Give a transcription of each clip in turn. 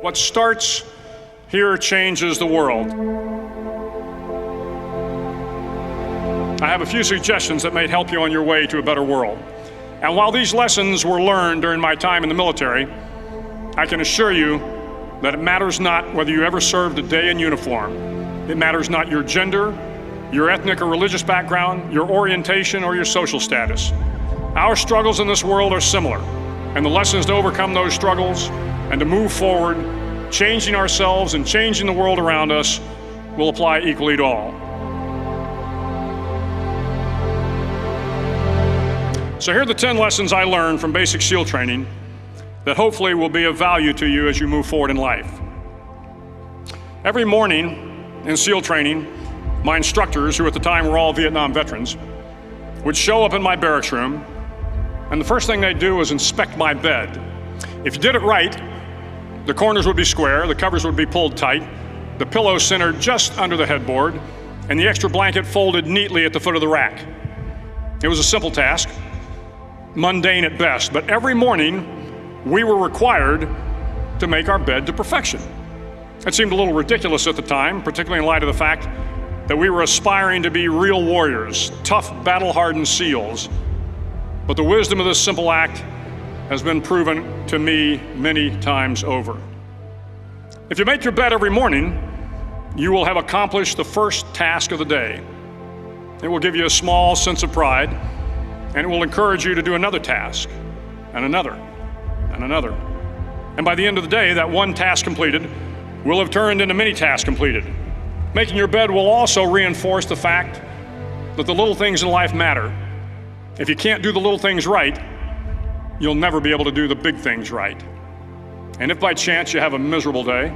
What starts here changes the world. I have a few suggestions that may help you on your way to a better world. And while these lessons were learned during my time in the military, I can assure you that it matters not whether you ever served a day in uniform. It matters not your gender, your ethnic or religious background, your orientation, or your social status. Our struggles in this world are similar, and the lessons to overcome those struggles and to move forward, changing ourselves and changing the world around us, will apply equally to all. So here are the 10 lessons I learned from basic SEAL training that hopefully will be of value to you as you move forward in life. Every morning in SEAL training, my instructors, who at the time were all Vietnam veterans, would show up in my barracks room, and the first thing they'd do was inspect my bed. If you did it right, the corners would be square, the covers would be pulled tight, the pillow centered just under the headboard, and the extra blanket folded neatly at the foot of the rack. It was a simple task, mundane at best, but every morning we were required to make our bed to perfection. It seemed a little ridiculous at the time, particularly in light of the fact that we were aspiring to be real warriors, tough, battle-hardened SEALs. But the wisdom of this simple act has been proven to me many times over. If you make your bed every morning, you will have accomplished the first task of the day. It will give you a small sense of pride, and it will encourage you to do another task, and another, and another. And by the end of the day, that one task completed will have turned into many tasks completed. Making your bed will also reinforce the fact that the little things in life matter. If you can't do the little things right, you'll never be able to do the big things right. And if by chance you have a miserable day,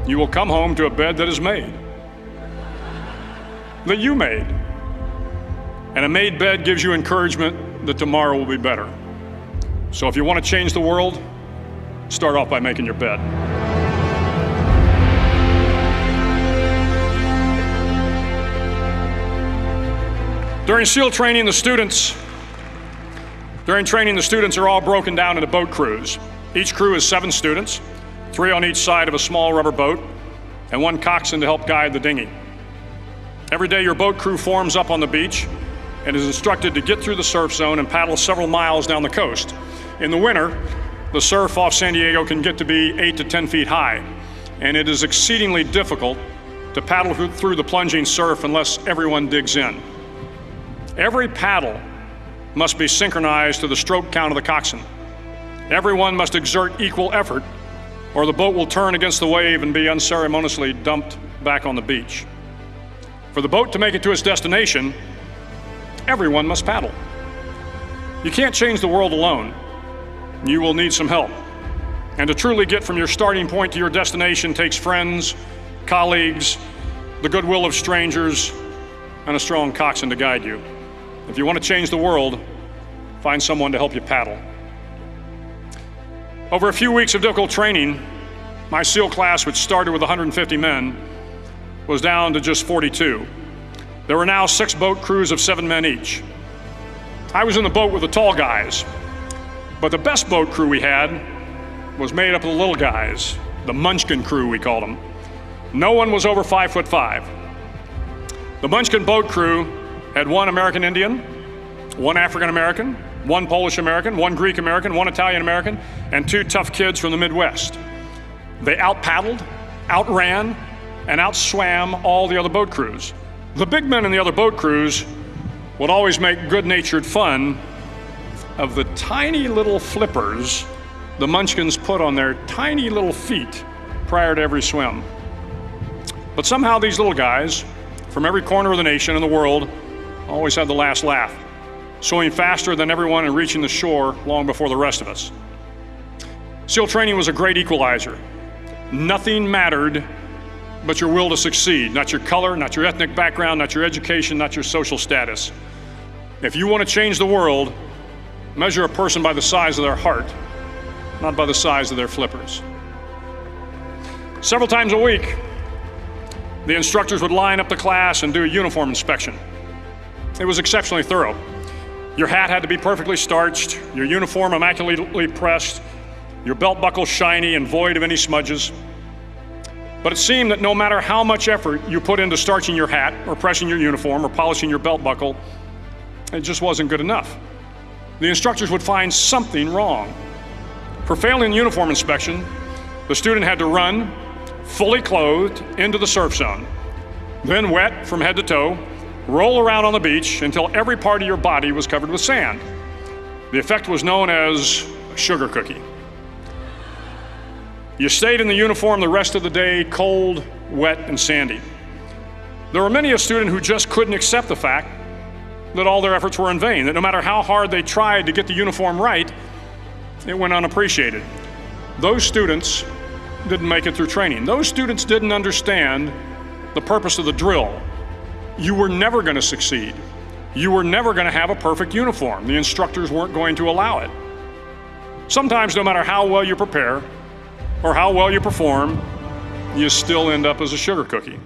you will come home to a bed that is made, that you made. And a made bed gives you encouragement that tomorrow will be better. So if you want to change the world, start off by making your bed. During SEAL training, the students are all broken down into boat crews. Each crew is 7 students, 3 on each side of a small rubber boat, and 1 coxswain to help guide the dinghy. Every day your boat crew forms up on the beach and is instructed to get through the surf zone and paddle several miles down the coast. In the winter, the surf off San Diego can get to be 8 to 10 feet high, and it is exceedingly difficult to paddle through the plunging surf unless everyone digs in. Every paddle must be synchronized to the stroke count of the coxswain. Everyone must exert equal effort, or the boat will turn against the wave and be unceremoniously dumped back on the beach. For the boat to make it to its destination, everyone must paddle. You can't change the world alone. You will need some help. And to truly get from your starting point to your destination takes friends, colleagues, the goodwill of strangers, and a strong coxswain to guide you. If you want to change the world, find someone to help you paddle. Over a few weeks of difficult training, my SEAL class, which started with 150 men, was down to just 42. There were now 6 boat crews of 7 men each. I was in the boat with the tall guys, but the best boat crew we had was made up of the little guys, the Munchkin crew we called them. No one was over 5'5". The Munchkin boat crew had 1 American Indian, 1 African American, 1 Polish American, 1 Greek American, 1 Italian American, and 2 tough kids from the Midwest. They out-paddled, outran, and outswam all the other boat crews. The big men in the other boat crews would always make good-natured fun of the tiny little flippers the Munchkins put on their tiny little feet prior to every swim. But somehow these little guys from every corner of the nation and the world always had the last laugh, swimming faster than everyone and reaching the shore long before the rest of us. SEAL training was a great equalizer. Nothing mattered but your will to succeed, not your color, not your ethnic background, not your education, not your social status. If you want to change the world, measure a person by the size of their heart, not by the size of their flippers. Several times a week, the instructors would line up the class and do a uniform inspection. It was exceptionally thorough. Your hat had to be perfectly starched, your uniform immaculately pressed, your belt buckle shiny and void of any smudges. But it seemed that no matter how much effort you put into starching your hat or pressing your uniform or polishing your belt buckle, it just wasn't good enough. The instructors would find something wrong. For failing the uniform inspection, the student had to run, fully clothed, into the surf zone. Then wet from head to toe, roll around on the beach until every part of your body was covered with sand. The effect was known as a sugar cookie. You stayed in the uniform the rest of the day, cold, wet, and sandy. There were many a student who just couldn't accept the fact that all their efforts were in vain, that no matter how hard they tried to get the uniform right, it went unappreciated. Those students didn't make it through training. Those students didn't understand the purpose of the drill. You were never going to succeed. You were never going to have a perfect uniform. The instructors weren't going to allow it. Sometimes, no matter how well you prepare or how well you perform, you still end up as a sugar cookie.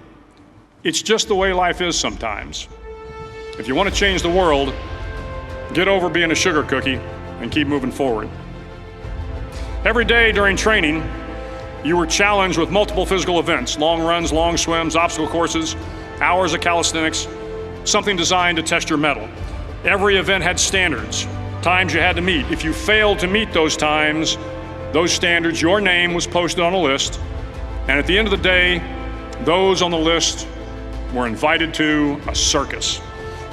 It's just the way life is sometimes. If you want to change the world, get over being a sugar cookie and keep moving forward. Every day during training, you were challenged with multiple physical events: long runs, long swims, obstacle courses, hours of calisthenics, something designed to test your mettle. Every event had standards, times you had to meet. If you failed to meet those times, those standards, your name was posted on a list, and at the end of the day, those on the list were invited to a circus.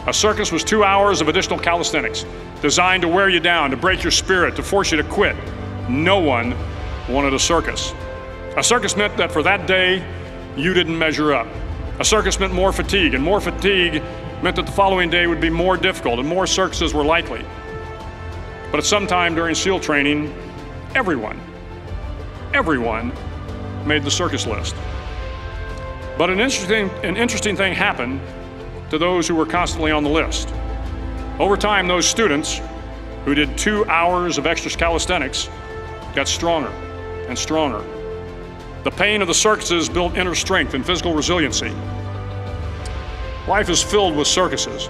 A circus was 2 hours of additional calisthenics, designed to wear you down, to break your spirit, to force you to quit. No one wanted a circus. A circus meant that for that day, you didn't measure up. A circus meant more fatigue, and more fatigue meant that the following day would be more difficult and more circuses were likely. But at some time during SEAL training, everyone made the circus list. But an interesting thing happened to those who were constantly on the list. Over time, those students who did 2 hours of extra calisthenics got stronger and stronger. The pain of the circuses built inner strength and physical resiliency. Life is filled with circuses.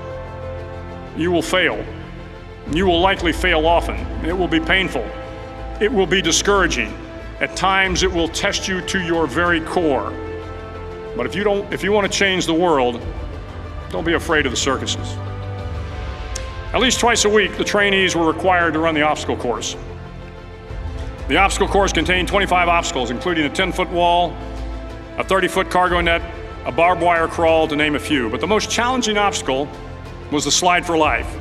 You will fail. You will likely fail often. It will be painful. It will be discouraging. At times, it will test you to your very core. But if you want to change the world, don't be afraid of the circuses. At least twice a week, the trainees were required to run the obstacle course. The obstacle course contained 25 obstacles, including a 10-foot wall, a 30-foot cargo net, a barbed wire crawl, to name a few. But the most challenging obstacle was the slide for life.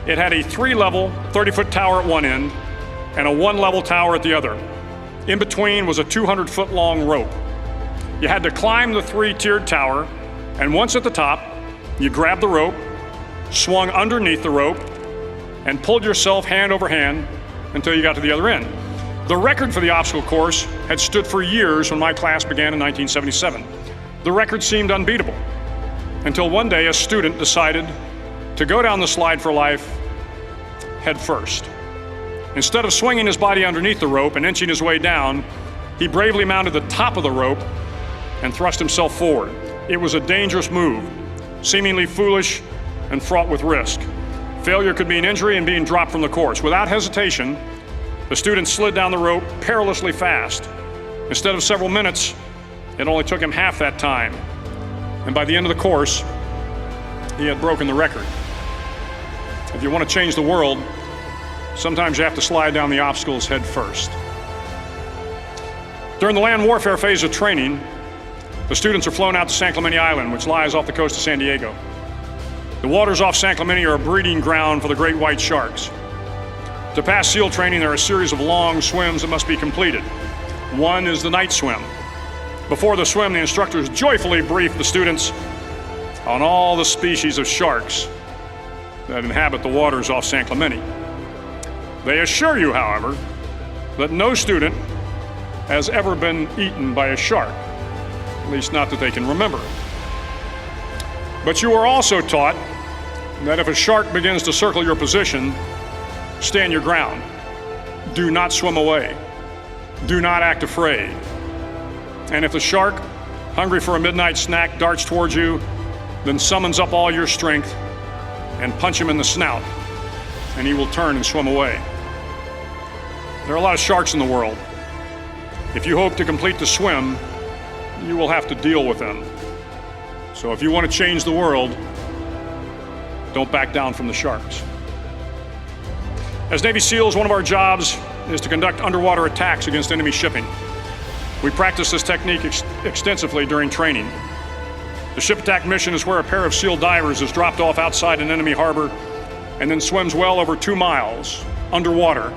It had a 3-level, 30-foot tower at one end and a 1-level tower at the other. In between was a 200-foot-long rope. You had to climb the 3-tiered tower, and once at the top, you grabbed the rope, swung underneath the rope, and pulled yourself hand over hand until you got to the other end. The record for the obstacle course had stood for years when my class began in 1977. The record seemed unbeatable until one day a student decided to go down the slide for life head first. Instead of swinging his body underneath the rope and inching his way down, he bravely mounted the top of the rope and thrust himself forward. It was a dangerous move, seemingly foolish and fraught with risk. Failure could mean injury and being dropped from the course. Without hesitation, the student slid down the rope perilously fast. Instead of several minutes, it only took him half that time. And by the end of the course, he had broken the record. If you want to change the world, sometimes you have to slide down the obstacles head first. During the land warfare phase of training, the students are flown out to San Clemente Island, which lies off the coast of San Diego. The waters off San Clemente are a breeding ground for the great white sharks. To pass SEAL training, there are a series of long swims that must be completed. One is the night swim. Before the swim, the instructors joyfully brief the students on all the species of sharks that inhabit the waters off San Clemente. They assure you, however, that no student has ever been eaten by a shark, at least not that they can remember. But you are also taught that if a shark begins to circle your position, stand your ground. Do not swim away. Do not act afraid. And if the shark, hungry for a midnight snack, darts towards you, then summons up all your strength and punch him in the snout, and he will turn and swim away. There are a lot of sharks in the world. If you hope to complete the swim, you will have to deal with them. So if you want to change the world, don't back down from the sharks. As Navy SEALs, one of our jobs is to conduct underwater attacks against enemy shipping. We practice this technique extensively during training. The ship attack mission is where a pair of SEAL divers is dropped off outside an enemy harbor and then swims well over 2 miles underwater,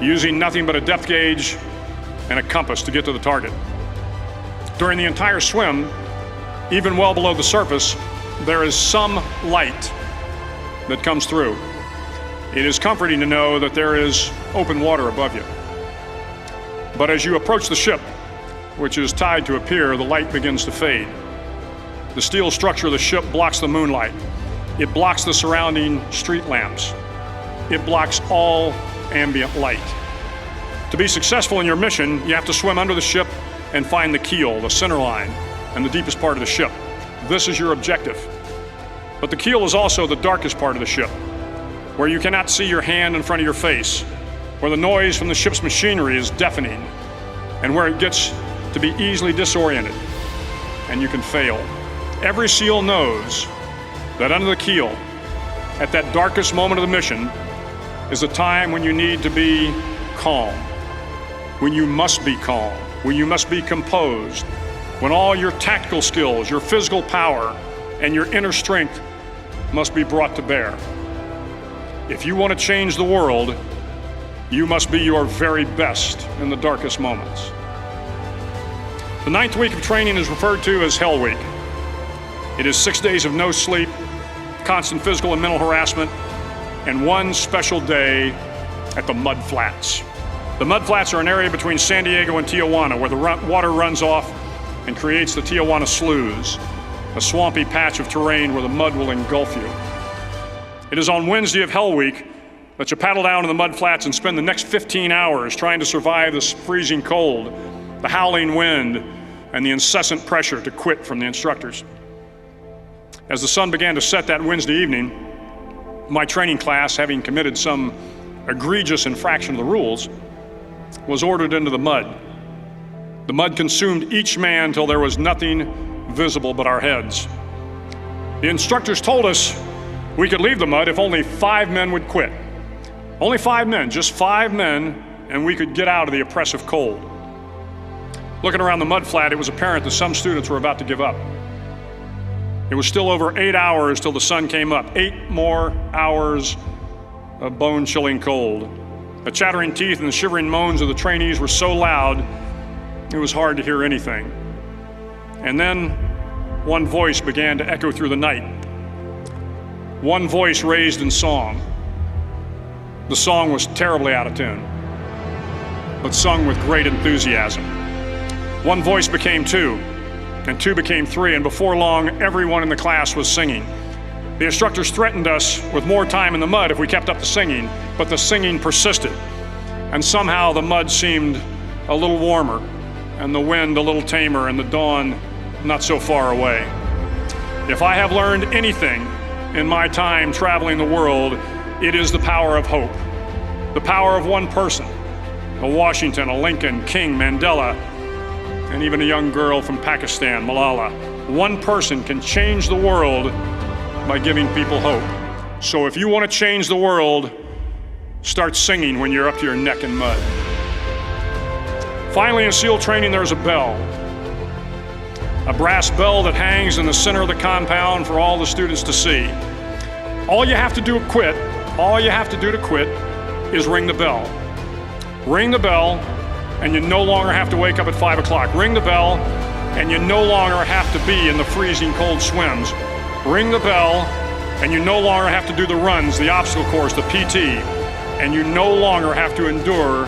using nothing but a depth gauge and a compass to get to the target. During the entire swim, even well below the surface, there is some light that comes through. It is comforting to know that there is open water above you. But as you approach the ship, which is tied to a pier, the light begins to fade. The steel structure of the ship blocks the moonlight. It blocks the surrounding street lamps. It blocks all ambient light. To be successful in your mission, you have to swim under the ship and find the keel, the center line, and the deepest part of the ship. This is your objective. But the keel is also the darkest part of the ship, where you cannot see your hand in front of your face, where the noise from the ship's machinery is deafening, and where it gets to be easily disoriented, and you can fail. Every SEAL knows that under the keel, at that darkest moment of the mission, is a time when you need to be calm, when you must be calm, when you must be composed, when all your tactical skills, your physical power, and your inner strength must be brought to bear. If you want to change the world, you must be your very best in the darkest moments. The 9th week of training is referred to as Hell Week. It is 6 days of no sleep, constant physical and mental harassment, and one special day at the Mud Flats. The Mud Flats are an area between San Diego and Tijuana where the water runs off and creates the Tijuana Sloughs, a swampy patch of terrain where the mud will engulf you. It is on Wednesday of Hell Week that you paddle down to the Mud Flats and spend the next 15 hours trying to survive this freezing cold, the howling wind, and the incessant pressure to quit from the instructors. As the sun began to set that Wednesday evening, my training class, having committed some egregious infraction of the rules, was ordered into the mud. The mud consumed each man till there was nothing visible but our heads. The instructors told us we could leave the mud if only 5 men would quit. Only 5 men, just 5 men, and we could get out of the oppressive cold. Looking around the mud flat, it was apparent that some students were about to give up. It was still over 8 hours till the sun came up. 8 more hours of bone-chilling cold. The chattering teeth and the shivering moans of the trainees were so loud, it was hard to hear anything. And then one voice began to echo through the night. One voice raised in song. The song was terribly out of tune, but sung with great enthusiasm. One voice became 2, and 2 became 3, and before long, everyone in the class was singing. The instructors threatened us with more time in the mud if we kept up the singing, but the singing persisted, and somehow the mud seemed a little warmer, and the wind a little tamer, and the dawn not so far away. If I have learned anything in my time traveling the world, it is the power of hope. The power of one person, a Washington, a Lincoln, King, Mandela, and even a young girl from Pakistan, Malala. One person can change the world by giving people hope. So if you want to change the world, start singing when you're up to your neck in mud. Finally, in SEAL training, there's a bell. A brass bell that hangs in the center of the compound for all the students to see. All you have to do to quit is ring the bell. Ring the bell, and you no longer have to wake up at 5 o'clock. Ring the bell, and you no longer have to be in the freezing cold swims. Ring the bell, and you no longer have to do the runs, the obstacle course, the PT, and you no longer have to endure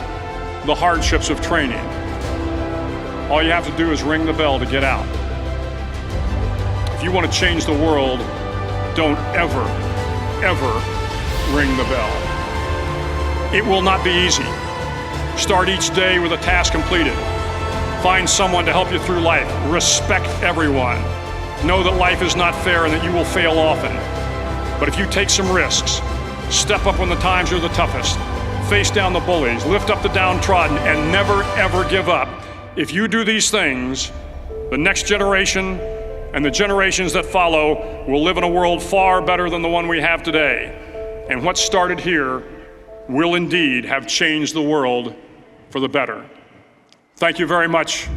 the hardships of training. All you have to do is ring the bell to get out. If you want to change the world, don't ever ring the bell. It will not be easy. Start each day with a task completed. Find someone to help you through life. Respect everyone. Know that life is not fair and that you will fail often. But if you take some risks, step up when the times are the toughest, face down the bullies, lift up the downtrodden, and never, ever give up. If you do these things, the next generation and the generations that follow will live in a world far better than the one we have today. And what started here will indeed have changed the world for the better. Thank you very much.